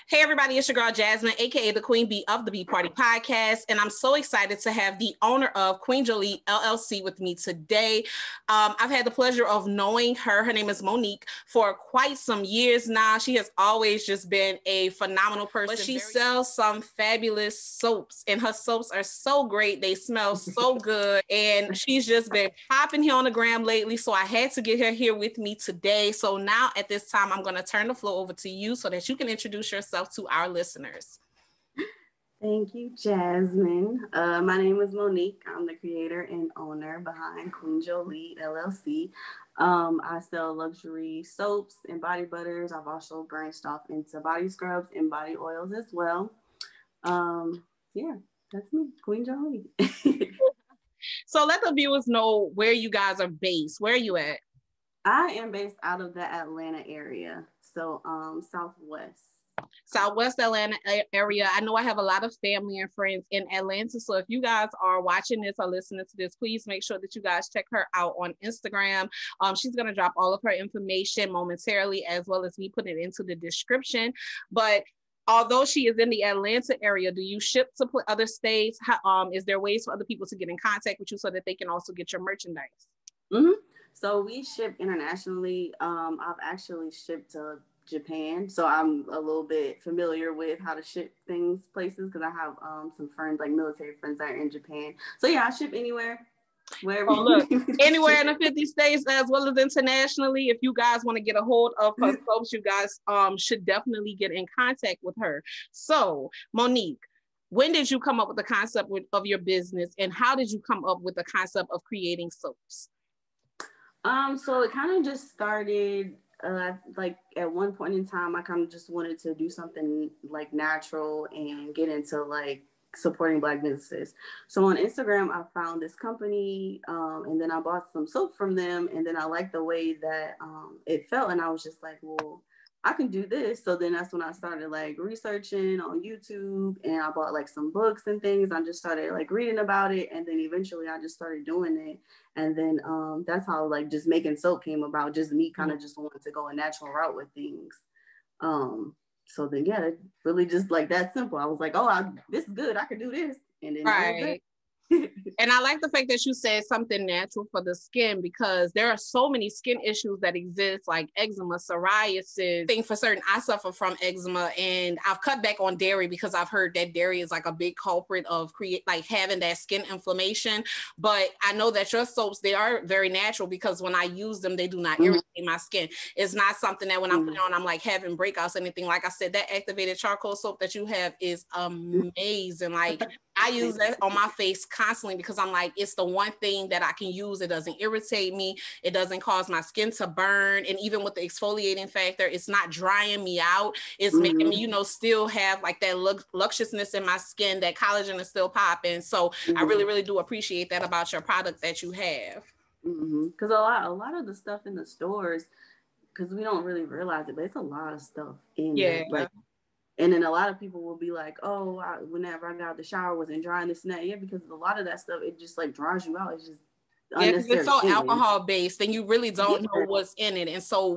Hey everybody, it's your girl Jasmine, aka the Queen Bee of the Bee Party Podcast, and I'm so excited to have the owner of Queen Jolie LLC with me today. I've had the pleasure of knowing her. Her name is Monique for quite some years now. She has always just been a phenomenal person. But she sells some fabulous soaps, and her soaps are so great. They smell so good, and she's just been popping here on the gram lately. So I had to get her here with me today. So now at this time, I'm going to turn the floor over to you so that you can introduce yourself to our listeners. Thank you, Jasmine. My name is Monique. I'm the creator and owner behind Queen Jolie LLC. I sell luxury soaps and body butters. I've also branched off into body scrubs and body oils as well. Yeah, that's me, Queen Jolie. So let the viewers know where you guys are based. Where are you at? I am based out of the Atlanta area, so Southwest Atlanta area. I know I have a lot of family and friends in Atlanta. So if you guys are watching this or listening to this, please make sure that you guys check her out on Instagram. She's going to drop all of her information momentarily, as well as me putting it into the description. But although she is in the Atlanta area, do you ship to other states? Is there ways for other people to get in contact with you so that they can also get your merchandise? Mm-hmm. So we ship internationally. I've actually shipped to Japan, so I'm a little bit familiar with how to ship things places because I have some friends, like military friends, that are in Japan. So yeah, I ship anywhere, wherever. Oh, look, anywhere in the 50 states as well as internationally. If you guys want to get a hold of her soaps, you guys should definitely get in contact with her. So Monique, when did you come up with the concept of your business, and how did you come up with the concept of creating soaps? So it kind of just started like at one point in time, I kind of just wanted to do something like natural and get into like supporting Black businesses. So on Instagram, I found this company, and then I bought some soap from them, and then I liked the way that it felt, and I was just like, well, I can do this. So then that's when I started like researching on YouTube, and I bought like some books and things. I just started like reading about it, and then eventually I just started doing it. And then that's how like just making soap came about, just me kind of just wanting to go a natural route with things. So then, yeah, it really just like that simple. I was like, oh, this is good. I could do this. And then that was it. And I like the fact that you said something natural for the skin, because there are so many skin issues that exist, like eczema, psoriasis. I think for certain, I suffer from eczema, and I've cut back on dairy because I've heard that dairy is like a big culprit of having that skin inflammation. But I know that your soaps, they are very natural, because when I use them, they do not irritate my skin. It's not something that when I put it on, I'm like having breakouts or anything. Like I said, that activated charcoal soap that you have is amazing. Like I use that on my face constantly because I'm like, it's the one thing that I can use. It doesn't irritate me. It doesn't cause my skin to burn. And even with the exfoliating factor, it's not drying me out. It's making me, still have like that lusciousness in my skin, that collagen is still popping. So I really, really do appreciate that about your product that you have. Because a lot of the stuff in the stores, because we don't really realize it, but it's a lot of stuff in there. Like, and then a lot of people will be like, oh, whenever I got out of the shower, wasn't drying, this and that. Yeah, because a lot of that stuff, it just like dries you out. It's just it's so alcohol based, and you really don't know what's in it. And so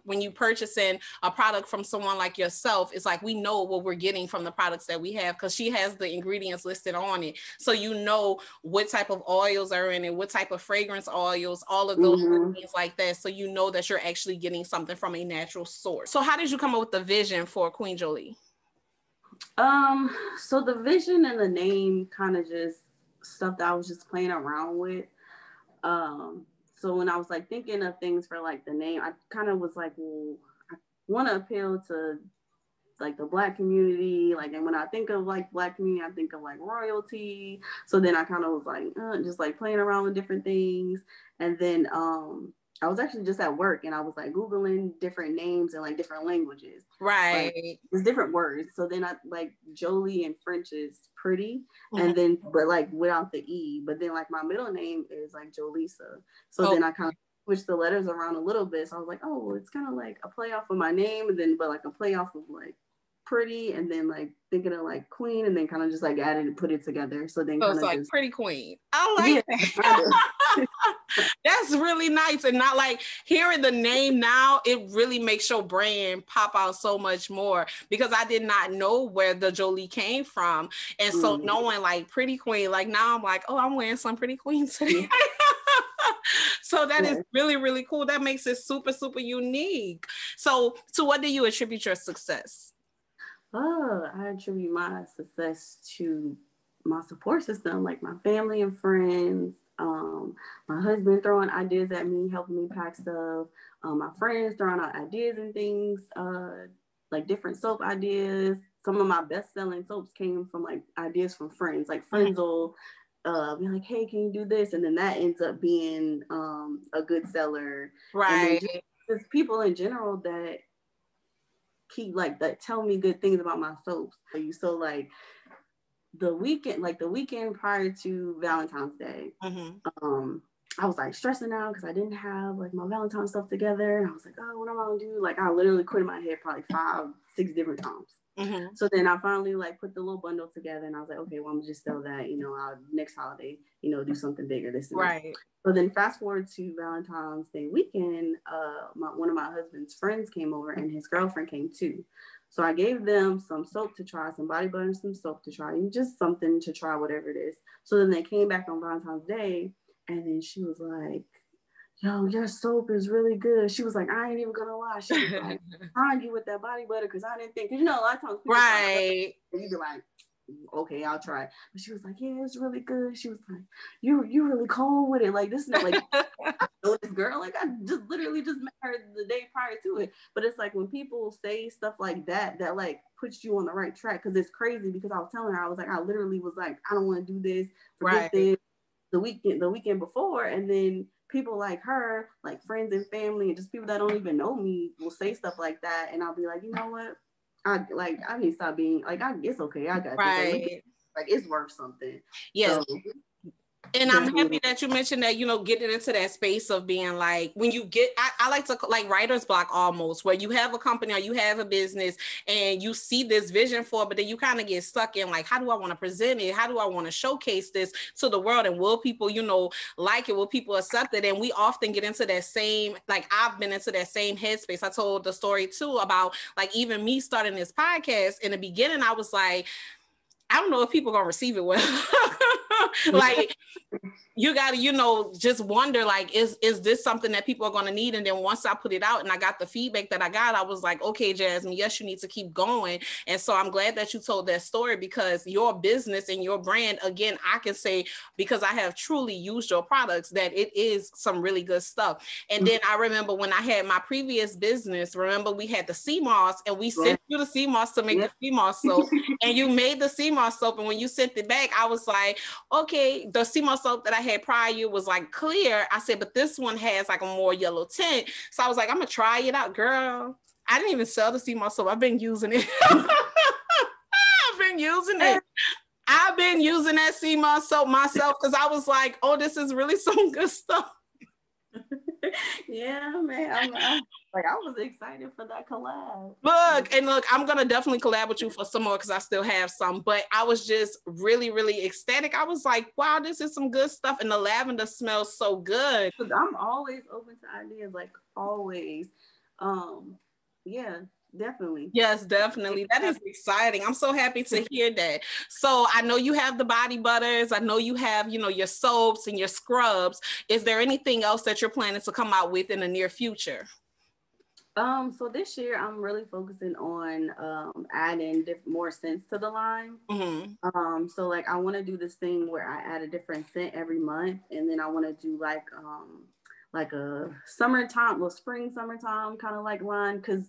when you purchasing a product from someone like yourself, it's like we know what we're getting from the products that we have, because she has the ingredients listed on it. So you know what type of oils are in it, what type of fragrance oils, all of those things like that. So you know that you're actually getting something from a natural source. So how did you come up with the vision for Queen Jolie? So the vision and the name kind of just stuff that I was just playing around with. So when I was like thinking of things for like the name, I kind of was like, well, I want to appeal to like the Black community. Like, and when I think of like Black community, I think of like royalty. So then I kind of was like, just like playing around with different things. And then, I was actually just at work, and I was like Googling different names in like different languages. Right. Like, there's different words. So then I like Jolie in French is pretty. And then, but like without the E, but then like my middle name is like Jolisa. So then I kind of switched the letters around a little bit. So I was like, oh, well, it's kind of like a play off of my name, and then, but like a play off of like pretty, and then like thinking of like queen, and then kind of just like added and put it together. So then it's like just, pretty queen. I like that. That's really nice. And not like hearing the name now, it really makes your brand pop out so much more because I did not know where the Jolie came from. And so knowing like Pretty Queen, like now I'm like, oh, I'm wearing some Pretty Queen today. So that is really, really cool. That makes it super, super unique. So to what do you attribute your success? I attribute my success to my support system, like my family and friends. My husband throwing ideas at me, helping me pack stuff. My friends throwing out ideas and things, like different soap ideas. Some of my best-selling soaps came from like ideas from friends. Like friends will be like, "Hey, can you do this?" And then that ends up being a good seller. Right. And then just people in general that keep like that tell me good things about my soaps. So like the weekend prior to Valentine's Day, I was like stressing out because I didn't have like my Valentine's stuff together. And I was like, oh, what am I gonna do? Like I literally quit in my head probably 5-6 different times. So then I finally like put the little bundle together and I was like, okay, well, I'm just sell that, I'll next holiday, do something bigger this and that. So then fast forward to Valentine's Day weekend, one of my husband's friends came over and his girlfriend came too. So I gave them some soap to try, some body butter and some soap to try, and just something to try, whatever it is. So then they came back on Valentine's Day and then she was like, yo, your soap is really good. She was like, I ain't even gonna lie. She was like, trying you with that body butter because I didn't think, because a lot of times people you'd be like, okay, I'll try it. But she was like, yeah, it's really good. She was like, you really cold with it. Like this is not like I know this girl. Like I just literally just met her the day prior to it. But it's like when people say stuff like that like puts you on the right track, because it's crazy because I was telling her, I was like, I literally was like, I don't want to do this, forget this the weekend before, and then people like her, like friends and family and just people that don't even know me will say stuff like that. And I'll be like, you know what? I need to stop being like, it's okay. I got this. Like it's worth something. Yes. So, and I'm happy that you mentioned that, getting into that space of being like, when you get, I like to like writer's block almost, where you have a company or you have a business and you see this vision for it, but then you kind of get stuck in like, how do I want to present it? How do I want to showcase this to the world? And will people, like it? Will people accept it? And we often get into that same, like I've been into that same headspace. I told the story too about like even me starting this podcast. In the beginning, I was like, I don't know if people are gonna receive it well. Like you gotta, just wonder, like, is this something that people are gonna need? And then once I put it out and I got the feedback that I got, I was like, okay, Jasmine, yes, you need to keep going. And so I'm glad that you told that story, because your business and your brand, again, I can say, because I have truly used your products, that it is some really good stuff. And then I remember when I had my previous business, we had the sea moss and we sent you the sea moss to make the sea moss soap. And you made the sea moss soap. And when you sent it back, I was like, okay, the sea moss soap that I had prior was like clear. I said, but this one has like a more yellow tint. So I was like, I'm gonna try it out, girl. I didn't even sell the sea moss soap. I've been using it. I've been using that sea moss soap myself, because I was like, oh, this is really some good stuff. Yeah, man. I'm like, I was excited for that collab. Look, I'm gonna definitely collab with you for some more, because I still have some, but I was just really, really ecstatic. I was like, wow, this is some good stuff, and the lavender smells so good. I'm always open to ideas, like always. Yeah, definitely. Yes, definitely. That is exciting. I'm so happy to hear that. So I know you have the body butters. I know you have, your soaps and your scrubs. Is there anything else that you're planning to come out with in the near future? So this year I'm really focusing on adding more scents to the line. So like I want to do this thing where I add a different scent every month, and then I want to do like a summertime kind of like line, because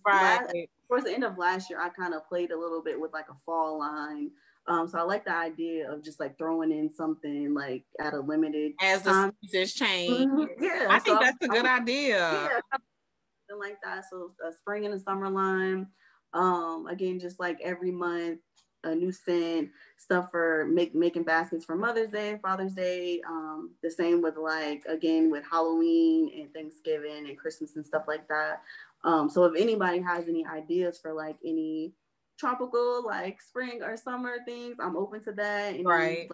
towards the end of last year I kind of played a little bit with like a fall line. So I like the idea of just like throwing in something like at a limited as the seasons change. Yeah, I think that's a good idea. Yeah, something like that. So a spring and a summer line. Again, just like every month, a new scent, stuff for making baskets for Mother's Day, Father's Day. The same with like, again, with Halloween and Thanksgiving and Christmas and stuff like that. So if anybody has any ideas for like any tropical, like spring or summer things, I'm open to that. Any, right.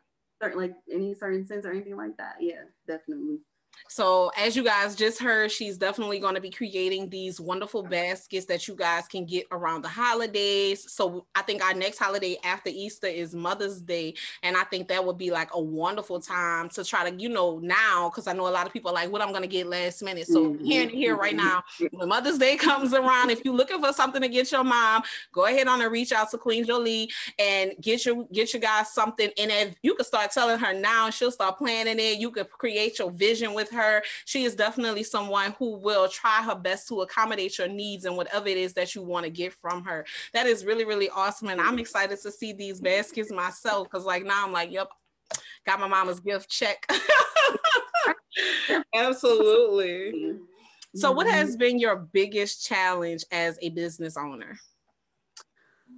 Like any certain scents or anything like that. Yeah, definitely. So as you guys just heard, she's definitely going to be creating these wonderful baskets that you guys can get around the holidays. So I think our next holiday after Easter is Mother's Day. And I think that would be like a wonderful time to try to, now, because I know a lot of people are like, what I'm going to get last minute. So here right now, when Mother's Day comes around, if you're looking for something to get your mom, go ahead on and reach out to Queen Jolie and get your guys something. And if you can start telling her now, she'll start planning it. You could create your vision with her. She is definitely someone who will try her best to accommodate your needs and whatever it is that you want to get from her. That is really, really awesome. And I'm excited to see these baskets myself, because like now I'm like, yep, got my mama's gift, check. Absolutely. So what has been your biggest challenge as a business owner?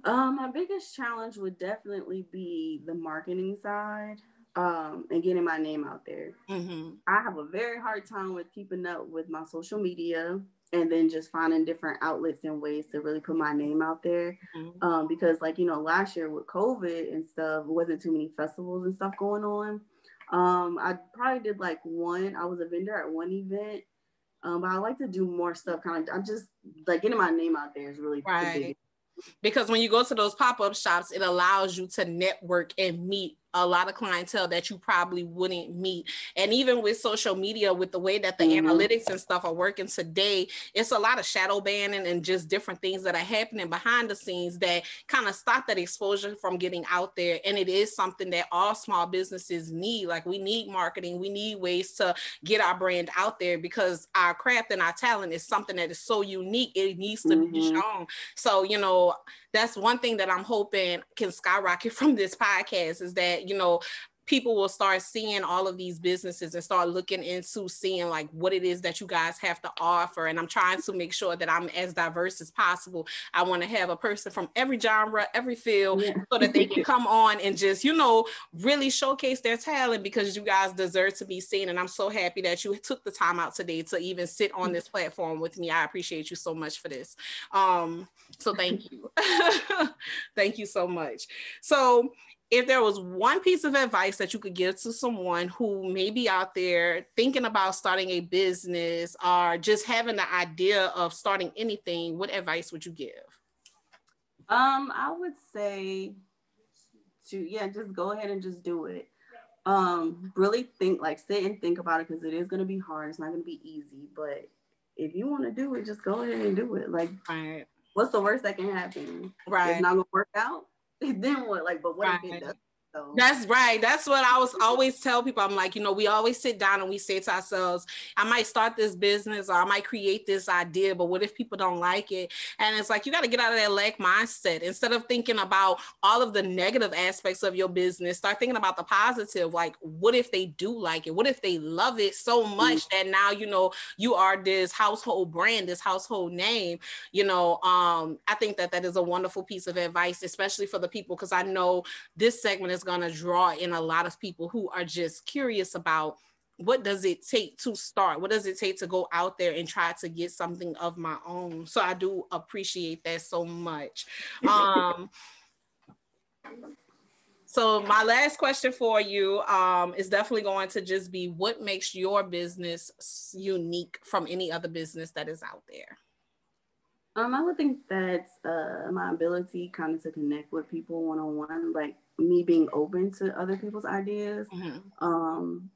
My biggest challenge would definitely be the marketing side. And getting my name out there. I have a very hard time with keeping up with my social media, and then just finding different outlets and ways to really put my name out there. Because last year with COVID and stuff, there wasn't too many festivals and stuff going on. I probably did like one. I was a vendor at one event. But I like to do more stuff. I'm just like getting my name out there is really the biggest. Because when you go to those pop-up shops, it allows you to network and meet a lot of clientele that you probably wouldn't meet. And even with social media, with the way that the analytics and stuff are working today, it's a lot of shadow banning and just different things that are happening behind the scenes that kind of stop that exposure from getting out there. And it is something that all small businesses need. Like, we need marketing. We need ways to get our brand out there, because our craft and our talent is something that is so unique. It needs to be shown. So, that's one thing that I'm hoping can skyrocket from this podcast, is that, people will start seeing all of these businesses and start looking into seeing like what it is that you guys have to offer. And I'm trying to make sure that I'm as diverse as possible. I want to have a person from every genre, every field, so that they can come on and just, really showcase their talent, because you guys deserve to be seen. And I'm so happy that you took the time out today to even sit on this platform with me. I appreciate you so much for this. So thank you. Thank you so much. So if there was one piece of advice that you could give to someone who may be out there thinking about starting a business or just having the idea of starting anything, what advice would you give? I would say just go ahead and just do it. Really sit and think about it, because it is going to be hard. It's not going to be easy, but if you want to do it, just go ahead and do it. Like, what's the worst that can happen? It's not going to work out. Then what? But what if it does? So. That's right. That's what I always tell people. I'm like, we always sit down and we say to ourselves, I might start this business or I might create this idea, but what if people don't like it? And it's like, you got to get out of that lack mindset. Instead of thinking about all of the negative aspects of your business, start thinking about the positive. Like, what if they do like it? What if they love it so much that now, you are this household brand, this household name? I think that is a wonderful piece of advice, especially for the people, because I know this segment is going to draw in a lot of people who are just curious about what does it take to start? What does it take to go out there and try to get something of my own? So I do appreciate that so much. So my last question for you is definitely going to just be, what makes your business unique from any other business that is out there? I would think that's my ability kind of to connect with people one-on-one, like me being open to other people's ideas.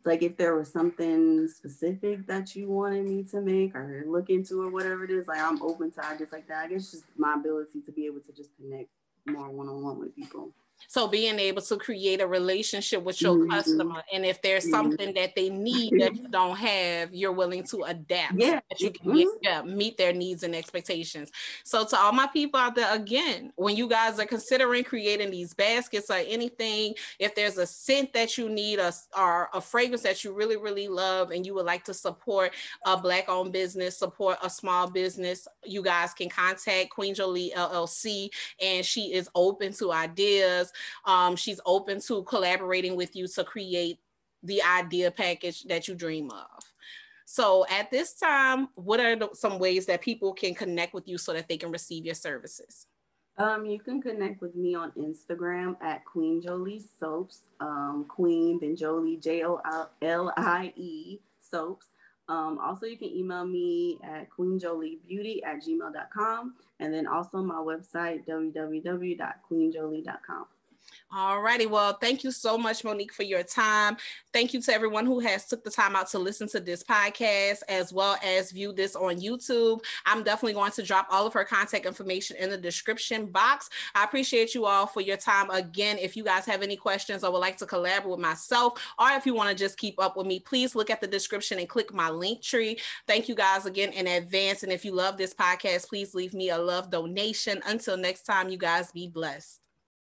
Like if there was something specific that you wanted me to make or look into or whatever it is, like I'm open to ideas like that. I guess just my ability to be able to just connect more one-on-one with people. So being able to create a relationship with your customer, and if there's something that they need that you don't have, you're willing to adapt, so that you can meet their needs and expectations. So to all my people out there, again, when you guys are considering creating these baskets or anything, if there's a scent that you need or a fragrance that you really, really love and you would like to support a Black-owned business, support a small business, you guys can contact Queen Jolie LLC, and she is open to ideas. She's open to collaborating with you to create the idea package that you dream of. So at this time, what are some ways that people can connect with you so that they can receive your services? You can connect with me on Instagram at Queen Jolie Soaps. Queen, then Jolie, Jolie soaps. Also, you can email me at queenjoliebeauty@gmail.com. And then also my website, www.queenjolie.com. All righty. Well, thank you so much, Monique, for your time. Thank you to everyone who has took the time out to listen to this podcast as well as view this on YouTube. I'm definitely going to drop all of her contact information in the description box. I appreciate you all for your time. Again, if you guys have any questions or would like to collaborate with myself, or if you want to just keep up with me, please look at the description and click my link tree. Thank you guys again in advance. And if you love this podcast, please leave me a love donation. Until next time, you guys be blessed.